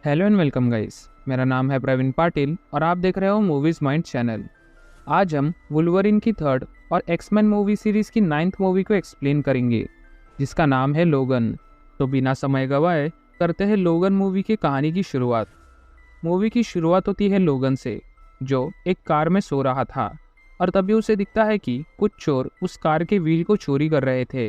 Hello and welcome guys. मेरा नाम है प्रवीण पाटिल और आप देख रहे हो मूवीज माइंड चैनल। आज हम वुल्वरीन की थर्ड और एक्समैन मूवी सीरीज की 9th मूवी को एक्सप्लेन करेंगे, जिसका नाम है लोगन। तो बिना समय गवाए करते हैं लोगन मूवी की कहानी की शुरुआत। मूवी की शुरुआत होती है लोगन से, जो एक कार में सो रहा था और तभी उसे दिखता है कि कुछ चोर उस कार के व्हील को चोरी कर रहे थे।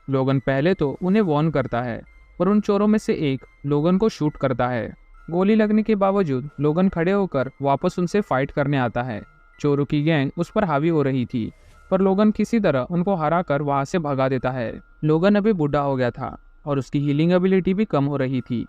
लोगन पहले तो उन्हें वार्न करता है, पर उन चोरों में से एक लोगन को शूट करता है। गोली लगने के बावजूद लोगन खड़े होकर वापस उनसे फाइट करने आता है। चोरों की गैंग उस पर हावी हो रही थी, पर लोगन किसी तरह उनको हरा कर वहां से भगा देता है। लोगन अभी बूढ़ा हो गया था और उसकी हीलिंग एबिलिटी भी कम हो रही थी,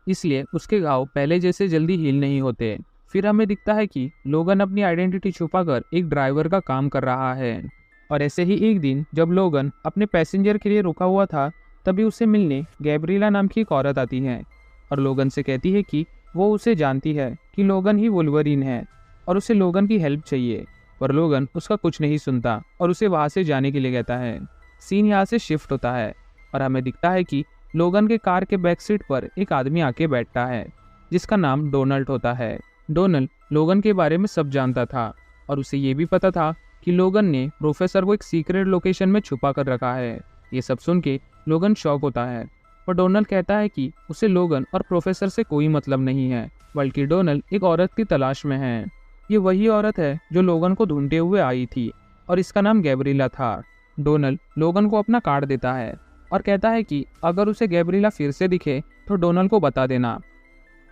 इसलिए उसके घाव पहले जैसे जल्दी हील नहीं होते। फिर हमें दिखता है कि लोगन अपनी आइडेंटिटी छुपाकर एक ड्राइवर का काम कर रहा है। और ऐसे ही एक दिन जब लोगन अपने पैसेंजर के लिए रुका हुआ था, तभी उसे मिलने गैब्रिएला नाम की एक औरत आती है और लोगन से कहती है कि वो उसे जानती है कि लोगन ही वुल्वरीन है और उसे लोगन की हेल्प चाहिए। पर लोगन उसका कुछ नहीं सुनता और उसे वहां से जाने के लिए कहता है। सीन यहाँ से शिफ्ट होता है और हमें दिखता है कि लोगन के कार के बैक सीट पर एक आदमी आके बैठता है, जिसका नाम डोनाल्ड होता है। डोनाल्ड लोगन के बारे में सब जानता था और उसे ये भी पता था कि लोगन ने प्रोफेसर को एक सीक्रेट लोकेशन में छुपा कर रखा है। ये सब सुन के लोगन शॉक होता है, पर डोनाल्ड कहता है कि उसे लोगन और प्रोफेसर से कोई मतलब नहीं है, बल्कि डोनाल्ड एक औरत की तलाश में है। ये वही औरत है जो लोगन को ढूंढते हुए आई थी और इसका नाम गैब्रिएला था। डोनाल्ड लोगन को अपना कार्ड देता है और कहता है कि अगर उसे गैब्रिएला फिर से दिखे तो डोनाल्ड को बता देना।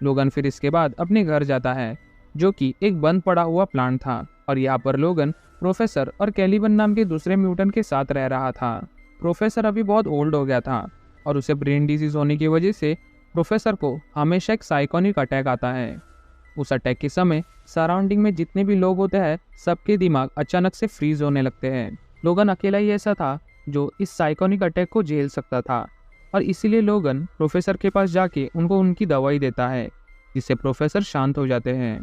लोगन फिर इसके बाद अपने घर जाता है, जो कि एक बंद पड़ा हुआ प्लांट था, और यहाँ पर लोगन प्रोफेसर और कैलिबन नाम के दूसरे म्यूटेंट के साथ रह रहा था। प्रोफेसर अभी बहुत ओल्ड हो गया था और उसे ब्रेन डिजीज होने की वजह से प्रोफेसर को हमेशा एक साइकोनिक अटैक आता है। उस अटैक के समय सराउंडिंग में जितने भी लोग होते हैं, सबके दिमाग अचानक से फ्रीज होने लगते हैं। लोगन अकेला ही ऐसा था जो इस साइकोनिक अटैक को झेल सकता था, और इसीलिए लोगन प्रोफेसर के पास जाके उनको उनकी दवाई देता है, जिससे प्रोफेसर शांत हो जाते हैं।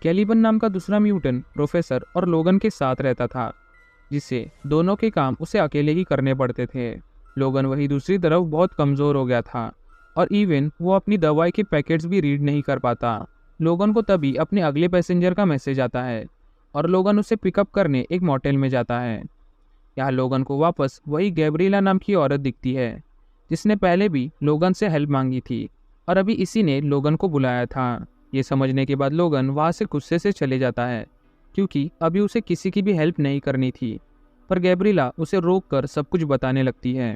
कैलिबन नाम का दूसरा म्यूटेंट प्रोफेसर और लोगन के साथ रहता था, जिससे दोनों के काम उसे अकेले ही करने पड़ते थे। लोगन वही दूसरी तरफ बहुत कमज़ोर हो गया था और इवन वो अपनी दवाई के पैकेट्स भी रीड नहीं कर पाता। लोगन को तभी अपने अगले पैसेंजर का मैसेज आता है और लोगन उसे पिकअप करने एक मोटेल में जाता है। यहाँ लोगन को वापस वही गैब्रिएला नाम की औरत दिखती है, जिसने पहले भी लोगन से हेल्प मांगी थी और अभी इसी ने लोगन को बुलाया था। ये समझने के बाद लोगन वहाँ से गुस्से से चले जाता है, क्योंकि अभी उसे किसी की भी हेल्प नहीं करनी थी। पर गैब्रिएला उसे रोककर सब कुछ बताने लगती है।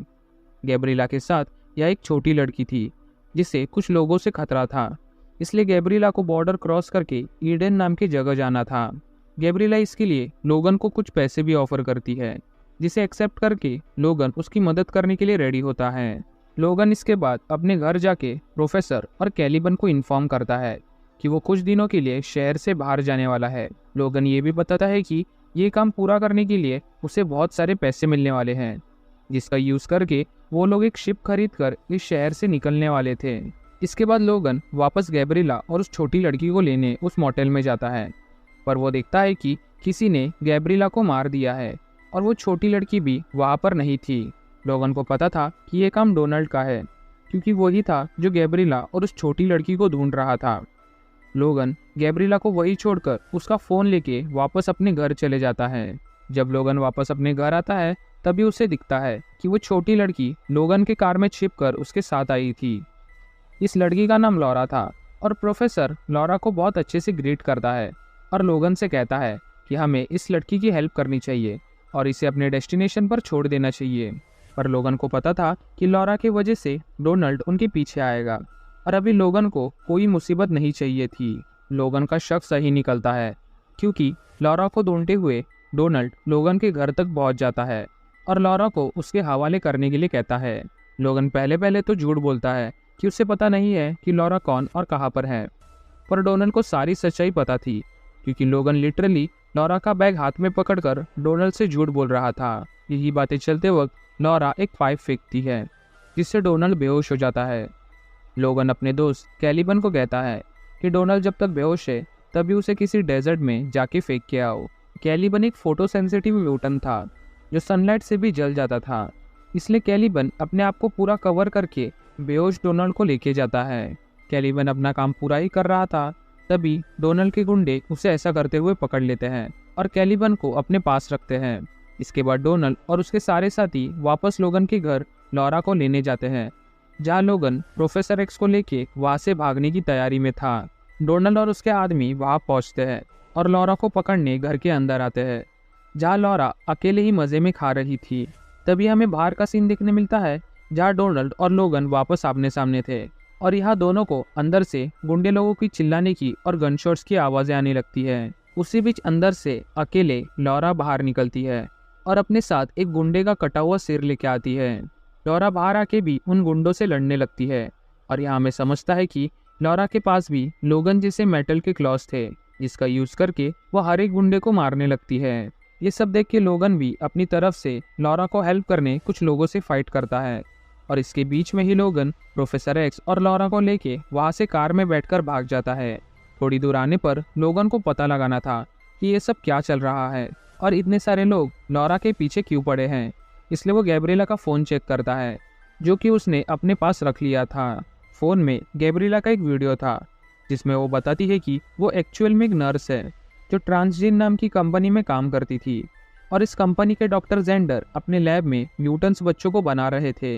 गैब्रिएला के साथ यह एक छोटी लड़की थी, जिसे कुछ लोगों से खतरा था, इसलिए गैब्रिएला को बॉर्डर क्रॉस करके ईडन नाम की जगह जाना था। गैब्रिएला इसके लिए लोगन को कुछ पैसे भी ऑफर करती है, जिसे एक्सेप्ट करके लोगन उसकी मदद करने के लिए रेडी होता है। लोगन इसके बाद अपने घर जाके प्रोफेसर और कैलिबन को इन्फॉर्म करता है कि वो कुछ दिनों के लिए शहर से बाहर जाने वाला है। लोगन ये भी बताता है कि ये काम पूरा करने के लिए उसे बहुत सारे पैसे मिलने वाले हैं, जिसका यूज़ करके वो लोग एक शिप खरीद कर इस शहर से निकलने वाले थे। इसके बाद लोगन वापस गैब्रिएला और उस छोटी लड़की को लेने उस मोटेल में जाता है, पर वो देखता है कि किसी ने गैब्रिएला को मार दिया है और वो छोटी लड़की भी वहाँ पर नहीं थी। लोगन को पता था कि ये काम डोनाल्ड का है, क्योंकि वही था जो गैब्रिएला और उस छोटी लड़की को ढूंढ रहा था। लोगन गैब्रिएला को वही छोड़कर उसका फ़ोन लेके वापस अपने घर चले जाता है। जब लोगन वापस अपने घर आता है, तभी उसे दिखता है कि वो छोटी लड़की लोगन के कार में छिपकर उसके साथ आई थी। इस लड़की का नाम लॉरा था और प्रोफेसर लॉरा को बहुत अच्छे से ग्रीट करता है और लोगन से कहता है कि हमें इस लड़की की हेल्प करनी चाहिए और इसे अपने डेस्टिनेशन पर छोड़ देना चाहिए। पर लोगन को पता था कि लॉरा की वजह से डोनाल्ड उनके पीछे आएगा, और अभी लोगन को कोई मुसीबत नहीं चाहिए थी। लोगन का शक सही निकलता है, क्योंकि लॉरा को ढूंढते हुए डोनाल्ड लोगन के घर तक पहुंच जाता है और लॉरा को उसके हवाले करने के लिए कहता है। लोगन पहले पहले तो झूठ बोलता है कि उसे पता नहीं है कि लॉरा कौन और कहाँ पर है, पर डोनाल्ड को सारी सच्चाई पता थी, क्योंकि लोगन लिटरली लॉरा का बैग हाथ में पकड़कर डोनाल्ड से झूठ बोल रहा था। यही बातें चलते वक्त लॉरा एक पाइप फेंकती है, जिससे डोनाल्ड बेहोश हो जाता है। लोगन अपने दोस्त कैलिबन को कहता है कि डोनाल्ड जब तक बेहोश है तभी उसे किसी डेजर्ट में जाके फेंक के आओ। कैलिबन एक फोटो सेंसिटिव म्यूटेंट था जो सनलाइट से भी जल जाता था, इसलिए कैलिबन अपने आप को पूरा कवर करके बेहोश डोनाल्ड को लेके जाता है। कैलिबन अपना काम पूरा ही कर रहा था, तभी डोनाल्ड के गुंडे उसे ऐसा करते हुए पकड़ लेते हैं और कैलिबन को अपने पास रखते हैं। इसके बाद डोनाल्ड और उसके सारे साथी वापस लोगन के घर लॉरा को लेने जाते हैं, जहाँ लोगन प्रोफेसर एक्स को लेके वहाँ से भागने की तैयारी में था। डोनाल्ड और उसके आदमी वहाँ पहुँचते हैं और लॉरा को पकड़ने घर के अंदर आते हैं, जहाँ लॉरा अकेले ही मज़े में खा रही थी। तभी हमें बाहर का सीन देखने मिलता है, जहाँ डोनाल्ड और लोगन वापस आमने सामने थे और यहाँ दोनों को अंदर से गुंडे लोगों की चिल्लाने की और गनशॉट्स की आवाज़ें आने लगती है। उसी बीच अंदर से अकेले लॉरा बाहर निकलती है और अपने साथ एक गुंडे का कटा हुआ सिर लेके आती है। लॉरा बाहर आके भी उन गुंडों से लड़ने लगती है और यहाँ हमें समझता है कि लॉरा के पास भी लोगन जैसे मेटल के क्लॉज थे, जिसका यूज़ करके वो हर एक गुंडे को मारने लगती है। ये सब देख के लोगन भी अपनी तरफ से लॉरा को हेल्प करने कुछ लोगों से फाइट करता है और इसके बीच में ही लोगन प्रोफेसर एक्स और लॉरा को लेके वहाँ से कार में बैठकर भाग जाता है। थोड़ी दूर आने पर लोगन को पता लगाना था कि ये सब क्या चल रहा है और इतने सारे लोग लॉरा के पीछे क्यों पड़े हैं। इसलिए वो गैब्रिएला का फ़ोन चेक करता है, जो कि उसने अपने पास रख लिया था। फ़ोन में गैब्रिएला का एक वीडियो था, जिसमें वो बताती है कि वो एक्चुअल में एक नर्स है जो ट्रांसजीन नाम की कंपनी में काम करती थी और इस कंपनी के डॉक्टर जेंडर अपने लैब में म्यूटेंट्स बच्चों को बना रहे थे।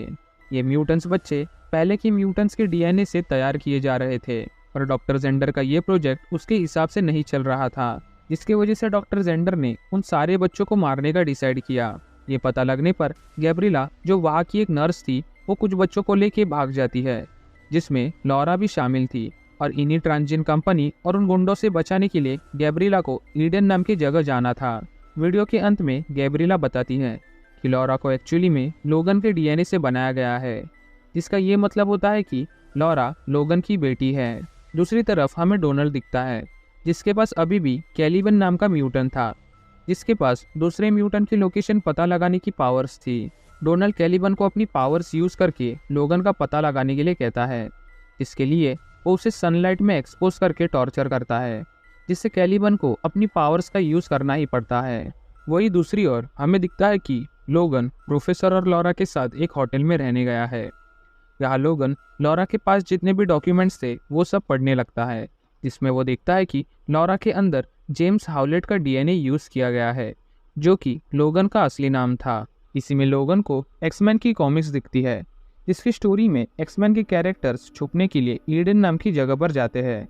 ये म्यूटेंट्स बच्चे पहले के म्यूटेंट्स के डीएनए से तैयार किए जा रहे थे और डॉक्टर जेंडर का ये प्रोजेक्ट उसके हिसाब से नहीं चल रहा था, जिसकी वजह से डॉक्टर जेंडर ने उन सारे बच्चों को मारने का डिसाइड किया। ये पता लगने पर गैब्रिएला, जो वहाँ की एक नर्स थी, वो कुछ बच्चों को लेके भाग जाती है, जिसमें लॉरा भी शामिल थी। और इन्हीं ट्रांसजीन कंपनी और उन गुंडों से बचाने के लिए गैब्रिएला को ईडन नाम की जगह जाना था। वीडियो के अंत में गैब्रिएला बताती है कि लॉरा को एक्चुअली में लोगन के डीएनए से बनाया गया है, जिसका ये मतलब होता है कि लॉरा लोगन की बेटी है। दूसरी तरफ हमें डोनाल्ड दिखता है, जिसके पास अभी भी कैलिबन नाम का म्यूटेंट था, जिसके पास दूसरे म्यूटेंट की लोकेशन पता लगाने की पावर्स थी। डोनाल्ड कैलिबन को अपनी पावर्स यूज़ करके लोगन का पता लगाने के लिए कहता है। इसके लिए वो उसे सनलाइट में एक्सपोज करके टॉर्चर करता है, जिससे कैलिबन को अपनी पावर्स का यूज़ करना ही पड़ता है। वही दूसरी ओर हमें दिखता है कि लोगन प्रोफेसर और लॉरा के साथ एक होटल में रहने गया है। यहाँ लोगन लॉरा के पास जितने भी डॉक्यूमेंट्स थे वो सब पढ़ने लगता है, जिसमें वो देखता है कि लॉरा के अंदर जेम्स हाउलेट का डीएनए यूज़ किया गया है, जो कि लोगन का असली नाम था। इसी में लोगन को एक्समैन की कॉमिक्स दिखती है, जिसकी स्टोरी में एक्समैन के कैरेक्टर्स छुपने के लिए ईडन नाम की जगह पर जाते हैं।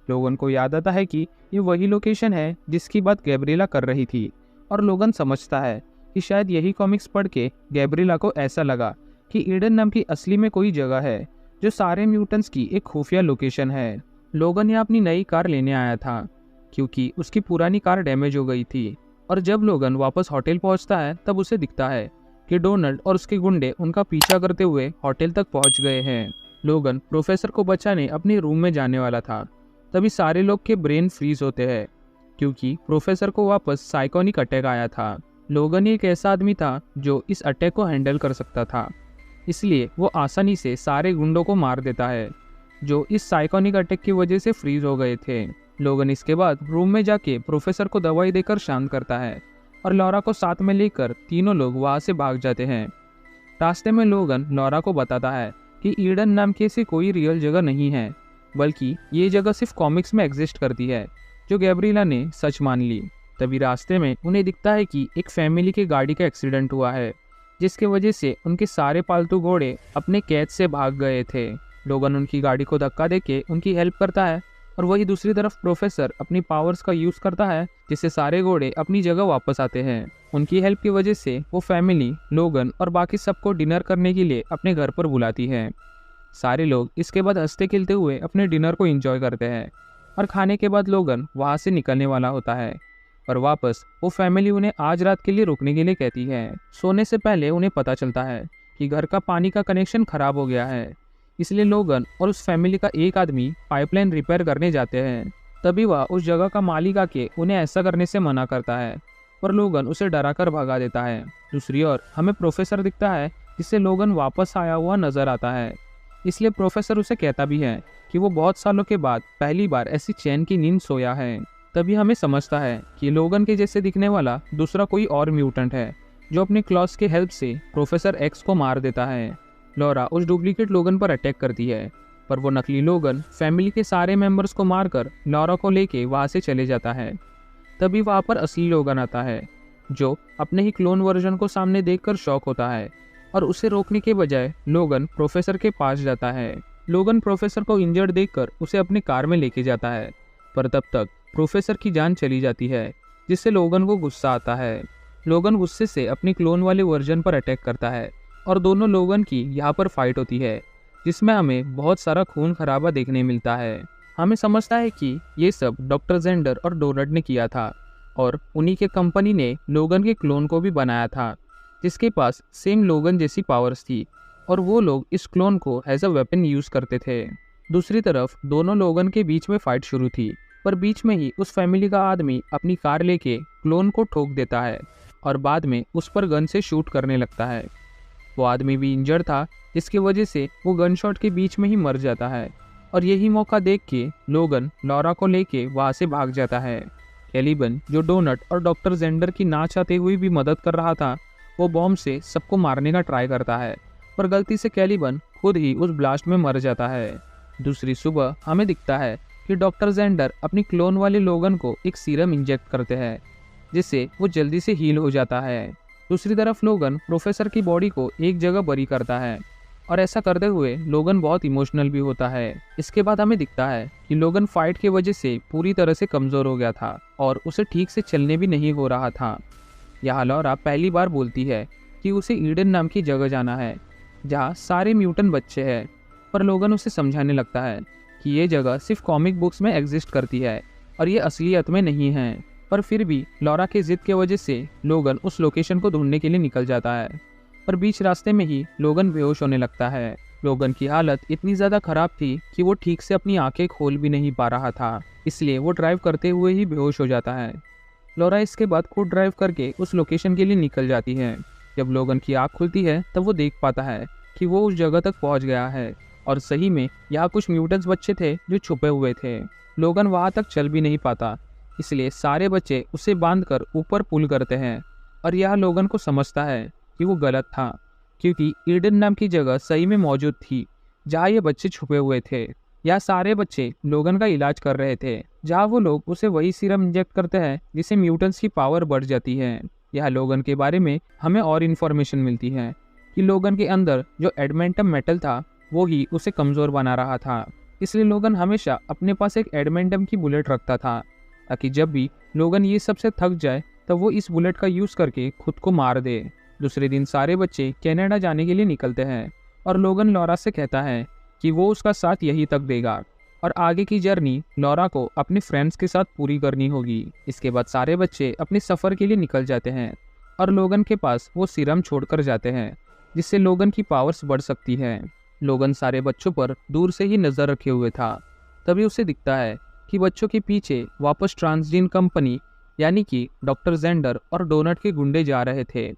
लोगन को याद आता है कि ये वही लोकेशन है जिसकी बात गैब्रिएला कर रही थी और लोगन समझता है कि शायद यही कॉमिक्स पढ़ के गैब्रिएला को ऐसा लगा कि ईडन नाम की असली में कोई जगह है जो सारे म्यूटेंट्स की एक खुफिया लोकेशन है। लोगन यहाँ अपनी नई कार लेने आया था, क्योंकि उसकी पुरानी कार डैमेज हो गई थी और जब लोगन वापस होटल पहुँचता है तब उसे दिखता है कि डोनाल्ड और उसके गुंडे उनका पीछा करते हुए होटल तक पहुंच गए हैं। लोगन प्रोफेसर को बचाने अपने रूम में जाने वाला था, तभी सारे लोग के ब्रेन फ्रीज होते हैं, क्योंकि प्रोफेसर को वापस साइकोनिक अटैक आया था। लोगन एक ऐसा आदमी था जो इस अटैक को हैंडल कर सकता था, इसलिए वो आसानी से सारे गुंडों को मार देता है जो इस साइकोनिक अटैक की वजह से फ्रीज हो गए थे। लोगन इसके बाद रूम में जाके प्रोफेसर को दवाई देकर शांत करता है और लॉरा को साथ में लेकर तीनों लोग वहाँ से भाग जाते हैं। रास्ते में लोगन लॉरा को बताता है कि ईडन नाम की ऐसी कोई रियल जगह नहीं है, बल्कि ये जगह सिर्फ कॉमिक्स में एग्जिस्ट करती है, जो गैब्रिएला ने सच मान ली। तभी रास्ते में उन्हें दिखता है कि एक फैमिली की गाड़ी का एक्सीडेंट हुआ है, जिसकी वजह से उनके सारे पालतू घोड़े अपने कैद से भाग गए थे। लोगन उनकी गाड़ी को धक्का देके उनकी हेल्प करता है और वही दूसरी तरफ प्रोफेसर अपनी पावर्स का यूज़ करता है, जिससे सारे घोड़े अपनी जगह वापस आते हैं। उनकी हेल्प की वजह से वो फैमिली लोगन और बाकी सबको डिनर करने के लिए अपने घर पर बुलाती है। सारे लोग इसके बाद हंसते खेलते हुए अपने डिनर को एंजॉय करते हैं और खाने के बाद लोगन वहाँ से निकलने वाला होता है और वापस वो फैमिली उन्हें आज रात के लिए रुकने के लिए कहती है। सोने से पहले उन्हें पता चलता है कि घर का पानी का कनेक्शन खराब हो गया है, इसलिए लोगन और उस फैमिली का एक आदमी पाइपलाइन रिपेयर करने जाते हैं। तभी वह उस जगह का मालिक आके उन्हें ऐसा करने से मना करता है, पर लोगन उसे डराकर भगा देता है। दूसरी ओर हमें प्रोफेसर दिखता है, जिससे लोगन वापस आया हुआ नजर आता है, इसलिए प्रोफेसर उसे कहता भी है कि वो बहुत सालों के बाद पहली बार ऐसी चैन की नींद सोया है। तभी हमें समझता है कि लोगन के जैसे दिखने वाला दूसरा कोई और म्यूटेंट है, जो अपने क्लॉज के हेल्प से प्रोफेसर एक्स को मार देता है। लॉरा उस डुप्लीकेट लोगन पर अटैक करती है पर वो नकली लोगन फैमिली के सारे मेंबर्स को मारकर लॉरा को लेके वहाँ से चले जाता है। तभी वहाँ पर असली लोगन आता है, जो अपने ही क्लोन वर्जन को सामने देखकर शॉक होता है और उसे रोकने के बजाय लोगन प्रोफेसर के पास जाता है। लोगन प्रोफेसर को इंजर्ड देखकर उसे अपनी कार में लेके जाता है, पर तब तक प्रोफेसर की जान चली जाती है, जिससे लोगन को गुस्सा आता है। लोगन गुस्से से अपनी क्लोन वाले वर्जन पर अटैक करता है और दोनों लोगन की यहाँ पर फाइट होती है, जिसमें हमें बहुत सारा खून खराबा देखने मिलता है। हमें समझता है कि ये सब डॉक्टर जेंडर और डोनट ने किया था और उन्हीं के कंपनी ने लोगन के क्लोन को भी बनाया था, जिसके पास सेम लोगन जैसी पावर्स थी और वो लोग इस क्लोन को एज अ वेपन यूज़ करते थे। दूसरी तरफ दोनों लोगन के बीच में फाइट शुरू थी, पर बीच में ही उस फैमिली का आदमी अपनी कार लेके क्लोन को ठोक देता है और बाद में उस पर गन से शूट करने लगता है। वो आदमी भी इंजर्ड था, जिसकी वजह से वो गन शॉट के बीच में ही मर जाता है और यही मौका देख के लोगन लॉरा को लेके वहाँ से भाग जाता है। कैलिबन, जो डोनट और डॉक्टर जेंडर की ना चाहते हुए भी मदद कर रहा था, वो बॉम्ब से सबको मारने का ट्राई करता है, पर गलती से कैलिबन खुद ही उस ब्लास्ट में मर जाता है। दूसरी सुबह हमें दिखता है कि डॉक्टर जेंडर अपनी क्लोन वाले लोगन को एक सीरम इंजेक्ट करते हैं, जिससे वो जल्दी से हील हो जाता है। दूसरी तरफ लोगन प्रोफेसर की बॉडी को एक जगह बरी करता है और ऐसा करते हुए लोगन बहुत इमोशनल भी होता है। इसके बाद हमें दिखता है कि लोगन फाइट की वजह से पूरी तरह से कमज़ोर हो गया था और उसे ठीक से चलने भी नहीं हो रहा था। यहाँ लॉरा पहली बार बोलती है कि उसे ईडन नाम की जगह जाना है, जहाँ सारे म्यूटेंट बच्चे हैं, पर लोगन उसे समझाने लगता है कि ये जगह सिर्फ कॉमिक बुक्स में एग्जिस्ट करती है और ये असलियत में नहीं है। पर फिर भी लॉरा के जिद के वजह से लोगन उस लोकेशन को ढूंढने के लिए निकल जाता है, पर बीच रास्ते में ही लोगन बेहोश होने लगता है। लोगन की हालत इतनी ज़्यादा खराब थी कि वो ठीक से अपनी आंखें खोल भी नहीं पा रहा था, इसलिए वो ड्राइव करते हुए ही बेहोश हो जाता है। लॉरा इसके बाद खुद ड्राइव करके उस लोकेशन के लिए निकल जाती है। जब लोगन की आँख खुलती है तब वो देख पाता है कि वो उस जगह तक पहुँच गया है और सही में यहाँ कुछ म्यूटेंट्स बच्चे थे जो छुपे हुए थे। लोगन वहाँ तक चल भी नहीं पाता, इसलिए सारे बच्चे उसे बांधकर ऊपर पुल करते हैं और यह लोगन को समझता है कि वो गलत था, क्योंकि ईडन नाम की जगह सही में मौजूद थी जहाँ ये बच्चे छुपे हुए थे। यह सारे बच्चे लोगन का इलाज कर रहे थे, जहाँ वो लोग उसे वही सीरम इंजेक्ट करते हैं जिससे म्यूटेंट्स की पावर बढ़ जाती है। यह लोगन के बारे में हमें और इन्फॉर्मेशन मिलती है कि लोगन के अंदर जो एडमेंटम मेटल था वो ही उसे कमज़ोर बना रहा था, इसलिए लोगन हमेशा अपने पास एक एडमेंटम की बुलेट रखता था, ताकि जब भी लोगन ये सबसे थक जाए तब वो इस बुलेट का यूज़ करके खुद को मार दे। दूसरे दिन सारे बच्चे कनाडा जाने के लिए निकलते हैं और लोगन लॉरा से कहता है कि वो उसका साथ यहीं तक देगा और आगे की जर्नी लॉरा को अपने फ्रेंड्स के साथ पूरी करनी होगी। इसके बाद सारे बच्चे अपने सफ़र के लिए निकल जाते हैं और लोगन के पास वो सीरम छोड़कर जाते हैं, जिससे लोगन की पावर्स बढ़ सकती है। लोगन सारे बच्चों पर दूर से ही नज़र रखे हुए था। तभी उसे दिखता है कि बच्चों के पीछे वापस ट्रांसजीन कंपनी यानी कि डॉक्टर जेंडर और डोनट के गुंडे जा रहे थे,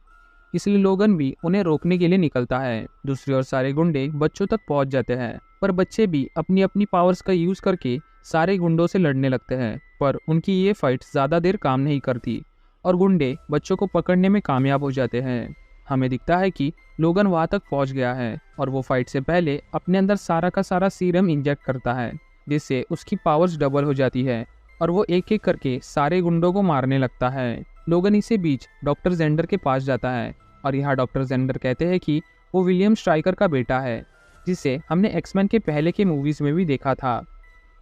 इसलिए लोगन भी उन्हें रोकने के लिए निकलता है। दूसरी ओर सारे गुंडे बच्चों तक पहुंच जाते हैं, पर बच्चे भी अपनी अपनी पावर्स का यूज़ करके सारे गुंडों से लड़ने लगते हैं, पर उनकी ये फाइट ज़्यादा देर काम नहीं करती और गुंडे बच्चों को पकड़ने में कामयाब हो जाते हैं। हमें दिखता है कि लोगन वहाँ तक पहुँच गया है और वो फाइट से पहले अपने अंदर सारा का सारा सीरम इंजेक्ट करता है, जिससे उसकी पावर्स डबल हो जाती है और वो एक एक करके सारे गुंडों को मारने लगता है। लोगन इसी बीच डॉक्टर जेंडर के पास जाता है और यहाँ डॉक्टर जेंडर कहते हैं कि वो विलियम स्ट्राइकर का बेटा है, जिसे हमने एक्समैन के पहले के मूवीज़ में भी देखा था।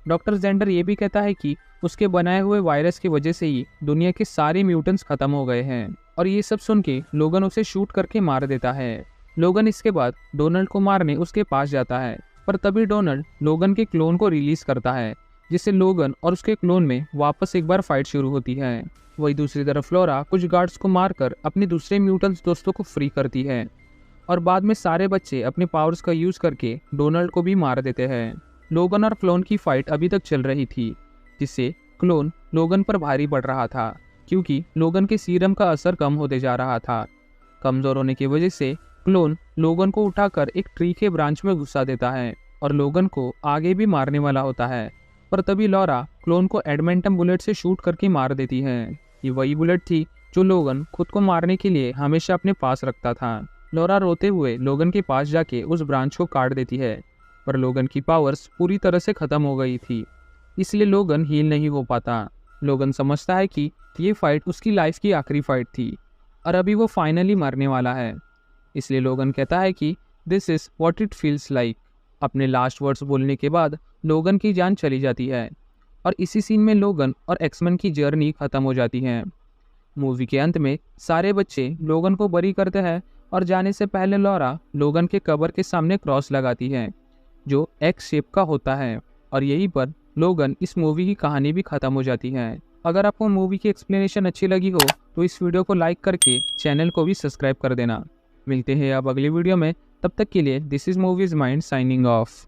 डॉक्टर जेंडर ये भी कहता है कि उसके बनाए हुए वायरस की वजह से ही दुनिया के सारे म्यूटेंट्स खत्म हो गए हैं और ये सब सुन के लोगन उसे शूट करके मार देता है। लोगन इसके बाद डोनाल्ड को मारने उसके पास जाता है, पर तभी डोनाल्ड लोगन के क्लोन को रिलीज करता है, जिससे लोगन और उसके क्लोन में वापस एक बार फाइट शुरू होती है। वही दूसरी तरफ फ्लोरा कुछ गार्ड्स को मारकर अपने दूसरे म्यूटेंट्स दोस्तों को फ्री करती है और बाद में सारे बच्चे अपने पावर्स का यूज़ करके डोनाल्ड को भी मार देते हैं। लोगन और क्लोन की फाइट अभी तक चल रही थी, जिससे क्लोन लोगन पर भारी पड़ रहा था, क्योंकि लोगन के सीरम का असर कम होते जा रहा था। कमज़ोर होने की वजह से क्लोन लोगन को उठाकर एक ट्री के ब्रांच में घुसा देता है और लोगन को आगे भी मारने वाला होता है, पर तभी लॉरा क्लोन को एडमेंटम बुलेट से शूट करके मार देती है। ये वही बुलेट थी जो लोगन खुद को मारने के लिए हमेशा अपने पास रखता था। लॉरा रोते हुए लोगन के पास जाके उस ब्रांच को काट देती है, पर लोगन की पावर्स पूरी तरह से ख़त्म हो गई थी, इसलिए लोगन हील नहीं हो पाता। लोगन समझता है कि ये फाइट उसकी लाइफ की आखिरी फाइट थी और अभी वो फाइनली मरने वाला है। इसलिए लोगन कहता है कि this is what it feels like. अपने लास्ट वर्ड्स बोलने के बाद लोगन की जान चली जाती है और इसी सीन में लोगन और एक्समैन की जर्नी ख़त्म हो जाती है। मूवी के अंत में सारे बच्चे लोगन को बरी करते हैं और जाने से पहले लॉरा लोगन के कब्र के सामने क्रॉस लगाती है जो एक्स शेप का होता है, और यहीं पर लोगन इस मूवी की कहानी भी ख़त्म हो जाती है। अगर आपको मूवी की एक्सप्लेनेशन अच्छी लगी हो तो इस वीडियो को लाइक करके चैनल को भी सब्सक्राइब कर देना। मिलते हैं अब अगली वीडियो में, तब तक के लिए this is movies mind signing off.